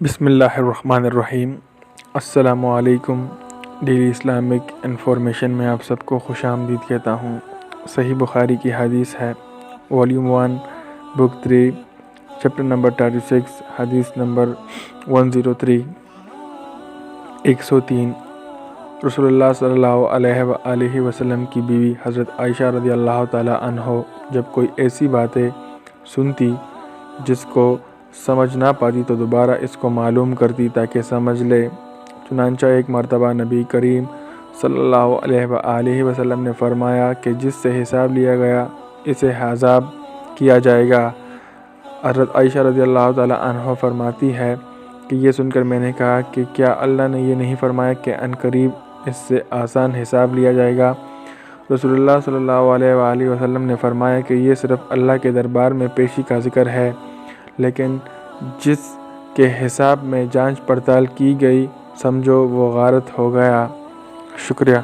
بسم اللہ الرحمن الرحیم۔ السلام علیکم۔ ڈیلی اسلامک انفارمیشن میں آپ سب کو خوش آمدید کہتا ہوں۔ صحیح بخاری کی حدیث ہے، والیوم 1 بک 3 چیپٹر نمبر 36 حدیث نمبر 103۔ 103 رسول اللہ صلی اللہ علیہ وآلہ وسلم کی بیوی حضرت عائشہ رضی اللہ تعالی عنہ جب کوئی ایسی باتیں سنتی جس کو سمجھ نہ پاتی تو دوبارہ اس کو معلوم کرتی تاکہ سمجھ لے۔ چنانچہ ایک مرتبہ نبی کریم صلی اللہ علیہ وآلہ وسلم نے فرمایا کہ جس سے حساب لیا گیا اسے عذاب کیا جائے گا۔ حضرت عائشہ رضی اللہ تعالی عنہ فرماتی ہے کہ یہ سن کر میں نے کہا کہ کیا اللہ نے یہ نہیں فرمایا کہ عنقریب اس سے آسان حساب لیا جائے گا؟ رسول اللہ صلی اللہ علیہ وآلہ وسلم نے فرمایا کہ یہ صرف اللہ کے دربار میں پیشی کا ذکر ہے، لیکن جس کے حساب میں جانچ پڑتال کی گئی سمجھو وہ غارت ہو گیا۔ شکریہ۔